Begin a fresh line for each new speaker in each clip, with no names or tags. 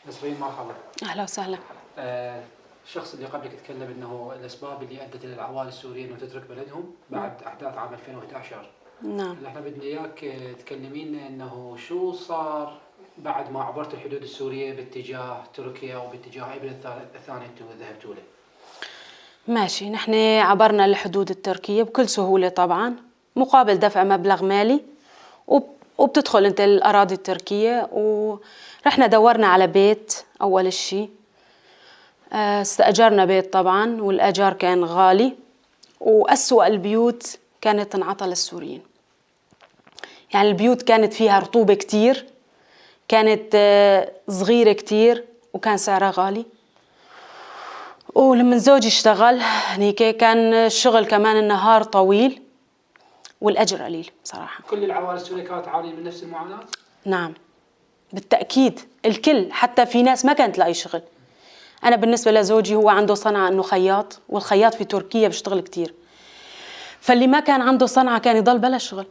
نسرين مرحبا.
أهلا وسهلا.
الشخص اللي قبلك تكلم انه الاسباب اللي ادت للعوائل السوريين انه تترك بلدهم بعد احداث عام 2011.
نعم.
احنا بدنا اياك تكلمين انه شو صار بعد ما عبرت الحدود السوريه باتجاه تركيا وباتجاه ابن الثاني انتم ذهبتوا له.
ماشي، نحن عبرنا الحدود التركية بكل سهولة طبعا مقابل دفع مبلغ مالي، وبتدخل انت الأراضي التركية. ورحنا دورنا على بيت أول شيء، استأجرنا بيت طبعا، والأجار كان غالي، وأسوأ البيوت كانت تنعطى للسوريين. يعني البيوت كانت فيها رطوبة كتير، كانت صغيرة كتير، وكان سعرها غالي. ولما زوجي اشتغل هنيك كان الشغل كمان النهار طويل والأجر قليل بصراحة.
كل العوائل السورية كانت تعاني من نفس المعاناة؟
نعم بالتأكيد، الكل، حتى في ناس ما كانت لاقي شغل. أنا بالنسبة لزوجي هو عنده صنعة أنه خياط، والخياط في تركيا بيشتغل كتير، فاللي ما كان عنده صنعة كان يضل بلا شغل.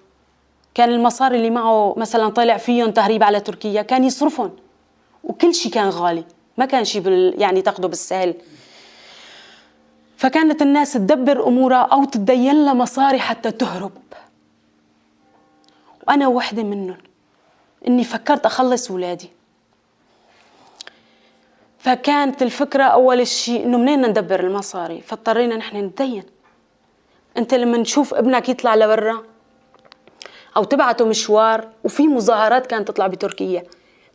كان المصاري اللي معه مثلا طلع فيهم تهريب على تركيا كان يصرفهم، وكل شيء كان غالي، ما كان شيء يعني تاخده بالسهل. فكانت الناس تدبر أمورها أو تدين لها مصاري حتى تهرب، وأنا واحدة منهم، إني فكرت أخلص ولادي. فكانت الفكرة أول شيء إنه منين ندبر المصاري، فاضطرينا نحن ندين. أنت لما نشوف ابنك يطلع لبرا أو تبعته مشوار، وفي مظاهرات كانت تطلع بتركيا،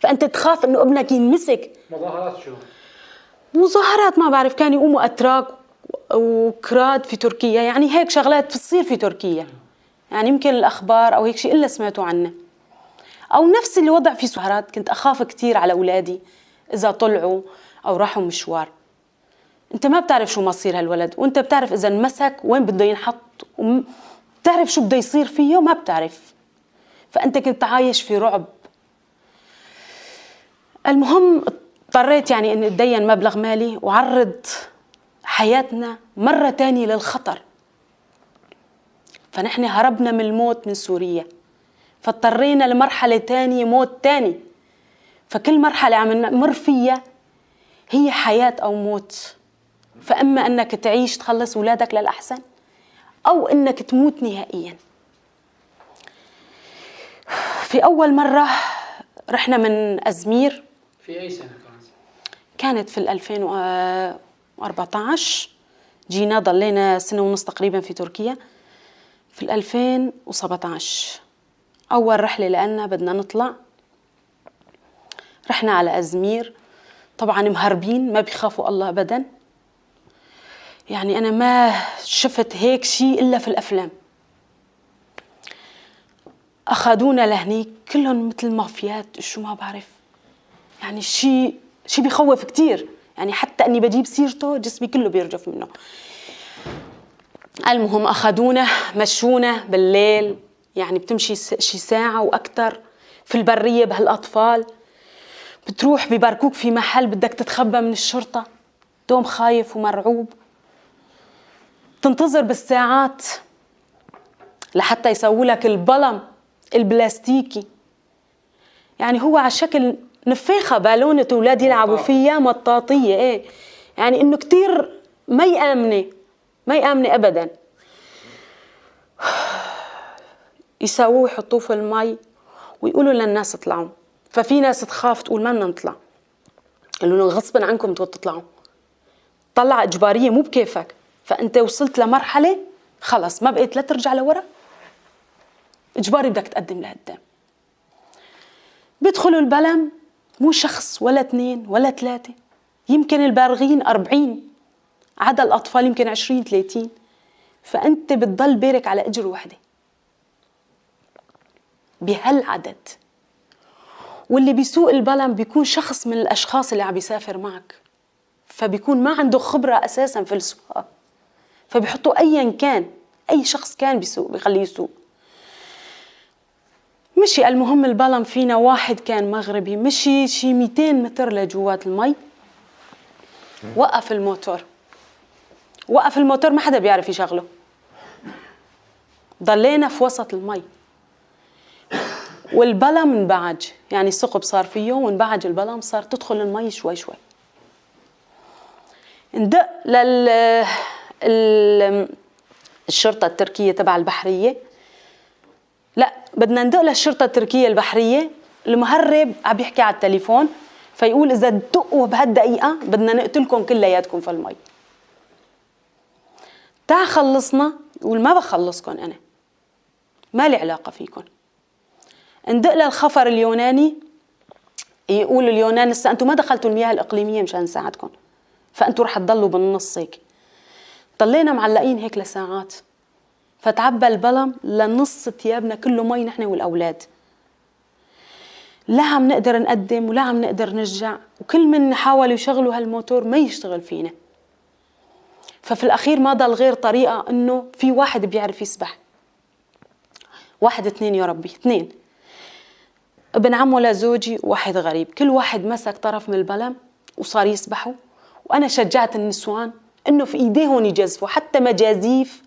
فأنت تخاف إنه ابنك ينمسك.
مظاهرات شو؟
مظاهرات ما بعرف، كان يقوموا أتراك وكراد في تركيا، يعني هيك شغلات بتصير في تركيا، يعني يمكن الأخبار أو هيك شيء إلا سمعتوا عنه. أو نفس اللي وضع في سهرات، كنت أخاف كتير على أولادي إذا طلعوا أو راحوا مشوار. أنت ما بتعرف شو مصير هالولد، وأنت بتعرف إذا انمسك وين بده ينحط، بتعرف شو بده يصير فيه، ما بتعرف. فأنت كنت عايش في رعب. المهم اضطريت يعني إني أتدين مبلغ مالي وعرض حياتنا مرة تانية للخطر. فنحن هربنا من الموت من سوريا، فاضطرينا لمرحلة تانية، موت تاني. فكل مرحلة عم نمر فيها هي حياة أو موت، فأما أنك تعيش تخلص أولادك للأحسن، أو أنك تموت نهائيا. في أول مرة رحنا من أزمير.
في أي سنة
كانت في 2014. جينا ضلينا سنة ونص تقريبا في تركيا. في 2017 أول رحلة لأننا بدنا نطلع، رحنا على أزمير. طبعا مهربين، ما بيخافوا الله أبدا. يعني أنا ما شفت هيك شيء إلا في الأفلام. أخذونا لهنيك كلهم مثل مافيات، شو ما بعرف، يعني شيء بيخوف كتير، يعني حتى أني بجيب سيرته جسمي كله بيرجف منه. المهم أخذونا مشونا بالليل، يعني بتمشي شي ساعة وأكتر في البرية بهالأطفال. بتروح بباركوك في محل بدك تتخبى من الشرطة، دوم خايف ومرعوب. تنتظر بالساعات لحتى يسووا لك البلم البلاستيكي، يعني هو على شكل نفيخة بالونة أولاد يلعبوا فيها، مطاطية. إيه يعني إنه كتير ما يأمني أبدا. يسووه يحطوه في المي ويقولوا للناس اطلعوا. ففي ناس تخاف تقول ما بدنا نطلع، قالوا لهم غصبا عنكم تطلعوا، طلع إجبارية مو بكيفك. فأنت وصلت لمرحلة خلص ما بقيت لا ترجع لورا، إجباري بدك تقدم لقدام. بيدخلوا البلم مو شخص ولا 2 ولا 3، يمكن البالغين 40، عدد الأطفال يمكن 20 30. فأنت بتضل بيرك على أجر وحدة بهالعدد. واللي بيسوق البلم بيكون شخص من الأشخاص اللي عم بيسافر معك، فبيكون ما عنده خبرة أساساً في السواقة، فبيحطوا أياً كان أي شخص كان بيسوق بيخليه يسوق. مشي المهم البلم فينا، واحد كان مغربي مشي شي 200 متر لجوات المي، وقف الموتور ما حدا بيعرف يشغله. ضلينا في وسط المي، والبلم انبعج، يعني الثقب صار فيه وانبعج البلم، صار تدخل المي شوي شوي. ندق الشرطة التركية تبع البحرية، لا بدنا ندق للشرطة التركية البحرية. المهرب عم يحكي على التليفون، فيقول إذا دقوا بهالدقيقة بدنا نقتلكم كلياتكم في المي. تعا خلصنا، يقول ما بخلصكم أنا، ما لي علاقة فيكم. ندق للخفر اليوناني، يقول اليونان لسه أنتم ما دخلتوا المياه الإقليمية مشان نساعدكم، فأنتم رح تضلوا بالنص هيك. ضلينا معلقين هيك لساعات، فتعبى البلم لنص ثيابنا كله مي نحن والأولاد. لا عم نقدر نقدم ولا عم نقدر نرجع، وكل من حاولوا يشغلوا هالموتور ما يشتغل فينا. ففي الأخير ما ضل غير طريقة إنه في واحد بيعرف يسبح، واحد اثنين يا ربي، اثنين، ابن عمه لزوجي وواحد غريب، كل واحد مسك طرف من البلم وصار يسبحوا. وأنا شجعت النسوان إنه في إيديهم يجزفوا، حتى مجازيف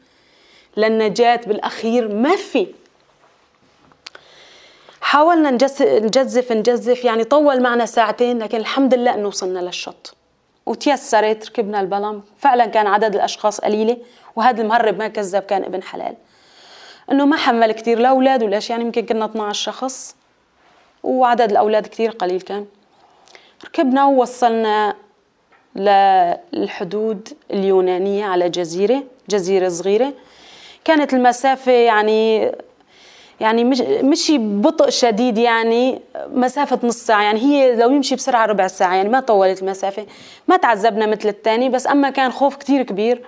للنجاة بالأخير ما في. حاولنا نجزف، يعني طول معنا ساعتين، لكن الحمد لله إنه وصلنا للشط وتيسرت، ركبنا البلم. فعلا كان عدد الأشخاص قليلة، وهذا المهرب ما كذب، كان ابن حلال، إنه ما حمل كتير لأولاد ولا شيء، يعني يمكن كنا 12 شخص وعدد الأولاد كتير قليل كان. ركبنا ووصلنا للحدود اليونانية على جزيرة صغيرة. كانت المسافة يعني مشي ببطء شديد، يعني مسافة نص ساعة، يعني هي لو يمشي بسرعة ربع ساعة، يعني ما طولت المسافة. ما تعذبنا مثل الثاني، بس أما كان خوف كتير كبير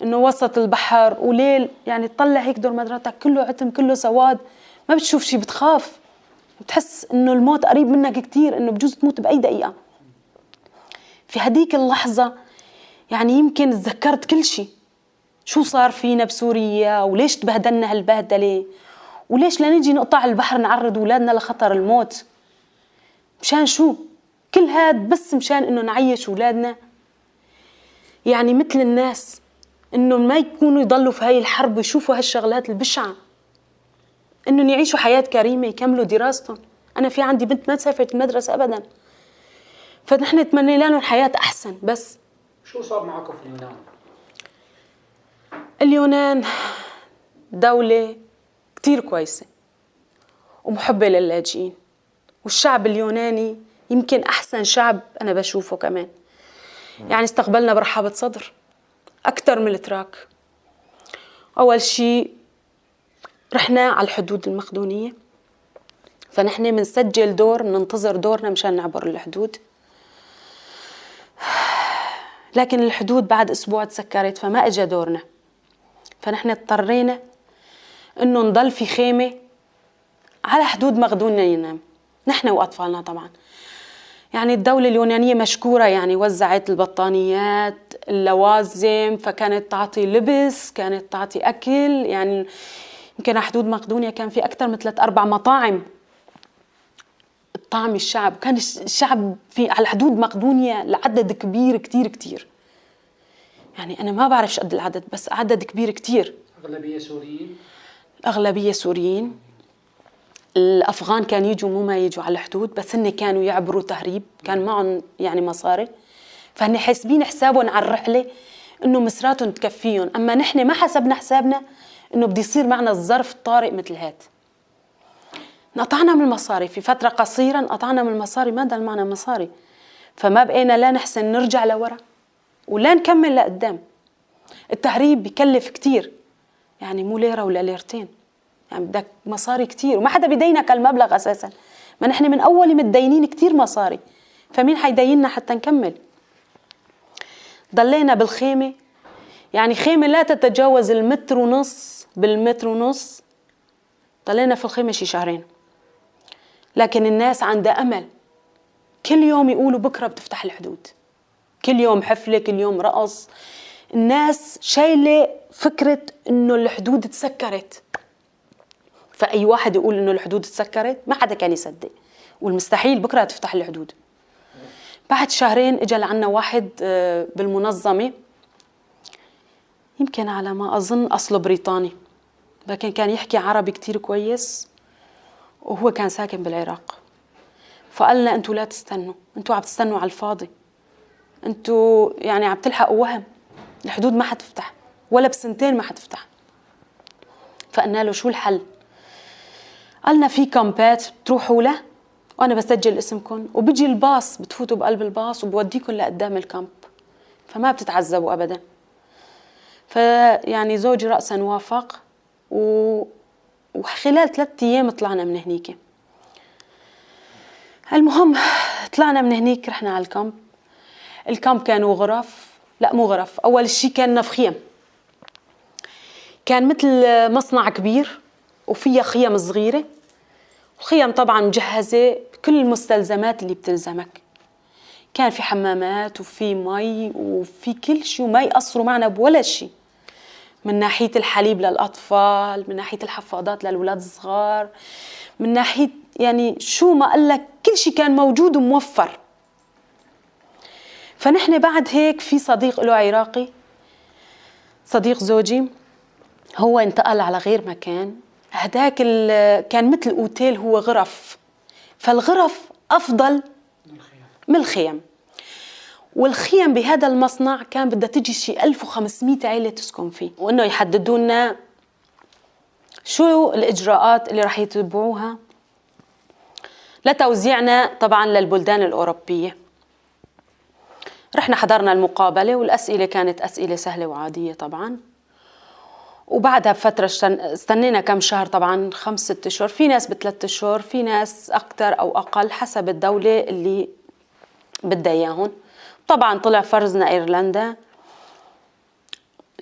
إنه وسط البحر وليل، يعني تطلع هيك دور مدراتك كله عتم كله سواد، ما بتشوف شي، بتخاف، بتحس إنه الموت قريب منك كتير، إنه بجوز تموت بأي دقيقة. في هديك اللحظة يعني يمكن تذكرت كل شي، شو صار فينا بسوريا، وليش تبهدلنا هالبهدلة، وليش لنجي نقطع البحر نعرض أولادنا لخطر الموت، مشان شو كل هاد؟ بس مشان إنه نعيش أولادنا يعني مثل الناس، إنه ما يكونوا يضلوا في هاي الحرب ويشوفوا هالشغلات البشعة، إنه يعيشوا حياة كريمة، يكملوا دراستهم. أنا في عندي بنت ما سافرت المدرسة أبداً، فنحن نتمنى لهم حياة أحسن. بس
شو صار معكم في اليونان؟
اليونان دولة كتير كويسة ومحبة للاجئين، والشعب اليوناني يمكن أحسن شعب أنا بشوفه كمان، يعني استقبلنا برحابة صدر أكتر من التراك. أول شيء رحنا على الحدود المقدونية، فنحن منسجل دور، ننتظر دورنا مشان نعبر الحدود، لكن الحدود بعد أسبوع تسكرت فما أجا دورنا، فنحن اضطرينا إنه نضل في خيمة على حدود مقدونية، نحن وأطفالنا طبعا. يعني الدولة اليونانية مشكورة، يعني وزعت البطانيات، اللوازم، فكانت تعطي لبس، كانت تعطي أكل. يعني يمكن على حدود مقدونيا كان في أكثر من 3-4 مطاعم طعم الشعب. كان الشعب في على حدود مقدونيا لعدد كبير كتير كتير، يعني أنا ما بعرفش قد العدد، بس عدد كبير كتير.
أغلبية سوريين؟
أغلبية سوريين. الأفغان كان يجوا، مو ما يجوا على الحدود، بس هن كانوا يعبروا تهريب، كان معهم يعني مصاري، فهن حاسبين حسابهم على الرحلة إنه مسراتهم تكفيهم. أما نحن ما حسبنا حسابنا إنه بدي يصير معنا الظرف الطارئ مثل هاد. انقطعنا من المصاري في فترة قصيرة، انقطعنا من المصاري، ما ضل معنا مصاري، فما بقينا لا نحسن نرجع لورا ولا نكمل لقدام. التهريب بيكلف كتير، يعني مو ليرة ولا ليرتين، يعني بدك مصاري كتير، وما حدا بيدينك المبلغ أساسا، ما نحن من أول متدينين كتير مصاري، فمين حيديننا حتى نكمل؟ ضلينا بالخيمة، يعني خيمة لا تتجاوز 1.5 متر بالمتر ونص، ضلينا في الخيمة شي شهرين. لكن الناس عندها أمل، كل يوم يقولوا بكرة بتفتح الحدود، كل يوم حفلة، كل يوم رقص. الناس شايلة فكرة إنه الحدود تسكرت، فأي واحد يقول إنه الحدود تسكرت ما حدا كان يصدق، والمستحيل بكرة تفتح الحدود. بعد شهرين إجا لعنا واحد بالمنظمة، يمكن على ما أظن أصله بريطاني، لكن كان يحكي عربي كتير كويس، وهو كان ساكن بالعراق. فقال لنا أنتوا لا تستنوا، أنتوا عم تستنوا على الفاضي، أنتوا يعني عم تلحقوا وهم، الحدود ما حتفتح ولا بسنتين ما حتفتح. فقلنا له شو الحل؟ قالنا في كامبات بتروحوا له وأنا بسجل اسمكم وبيجي الباص، بتفوتوا بقلب الباص وبوديكم لقدام الكامب، فما بتتعذبوا أبدا. فيعني زوجي رأسا وافق، وخلال 3 أيام طلعنا من هنيك. المهم طلعنا من هنيك، رحنا على الكامب. الكامب كانوا غرف، لا مو غرف، أول شيء كاننا في خيم، كان مثل مصنع كبير وفيها خيم صغيرة. الخيم طبعا مجهزة بكل المستلزمات اللي بتلزمك، كان في حمامات وفي مي وفي كل شيء، وما يقصروا معنا بولا شيء، من ناحية الحليب للأطفال، من ناحية الحفاضات للأولاد الصغار، من ناحية يعني شو ما قالك كل شيء كان موجود وموفر. فنحن بعد هيك في صديق له عراقي، صديق زوجي، هو انتقل على غير مكان. هداك كان مثل أوتيل، هو غرف، فالغرف أفضل من الخيم. والخيم بهذا المصنع كان بدها تجي شي 1500 عائلة تسكن فيه، وإنه يحددوا لنا شو الإجراءات اللي راح يتبعوها لتوزيعنا طبعا للبلدان الأوروبية. رحنا حضرنا المقابلة، والأسئلة كانت أسئلة سهلة وعادية طبعا. وبعدها بفترة استنينا كم شهر، طبعا 5-6 أشهر، في ناس ب3 أشهر، في ناس أكتر أو أقل حسب الدولة اللي بدها إياهم. طبعا طلع فرزنا إيرلندا.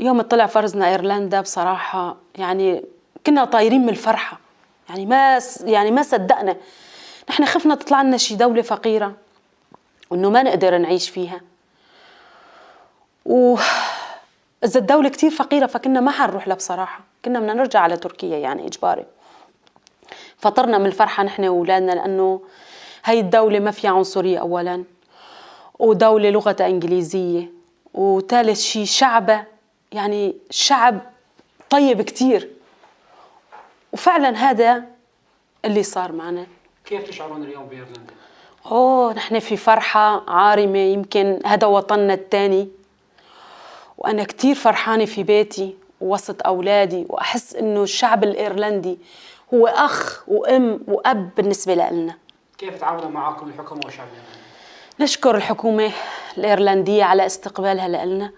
يوم طلع فرزنا إيرلندا بصراحة يعني كنا طايرين من الفرحة، يعني ما صدقنا. نحن خفنا تطلع لنا شي دولة فقيرة وإنه ما نقدر نعيش فيها، إذا الدولة كتير فقيرة فكنا ما حنروح لها بصراحة، كنا بدنا نرجع على تركيا يعني إجباري. فطرنا من الفرحة نحن وأولادنا، لأنه هاي الدولة ما فيها عنصرية أولاً، ودولة لغتها إنجليزية، وثالث شيء شعبه يعني شعب طيب كتير. وفعلاً هذا اللي صار معنا.
كيف تشعرون اليوم بإيرلندا؟
نحن في فرحة عارمة، يمكن هذا وطننا الثاني، وأنا كتير فرحانة في بيتي ووسط أولادي، وأحس إنه الشعب الإيرلندي هو أخ وأم وأب بالنسبة لنا.
كيف تعاملوا معاكم الحكومة والشعب الإيرلندي؟
نشكر الحكومة الإيرلندية على استقبالها لنا.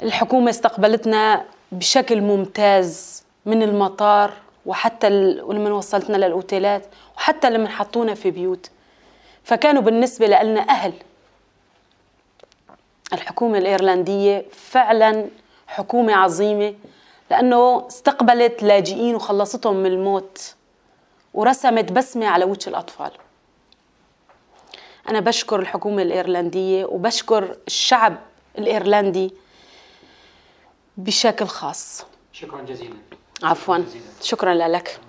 الحكومة استقبلتنا بشكل ممتاز من المطار، وحتى لما وصلتنا للأوتيلات، وحتى لما حطونا في بيوت، فكانوا بالنسبة لنا أهل. الحكومة الإيرلندية فعلا حكومة عظيمة، لأنه استقبلت لاجئين وخلصتهم من الموت ورسمت بسمة على وجه الأطفال. أنا بشكر الحكومة الإيرلندية وبشكر الشعب الإيرلندي بشكل خاص.
شكرا جزيلا.
عفوا، شكرا لك.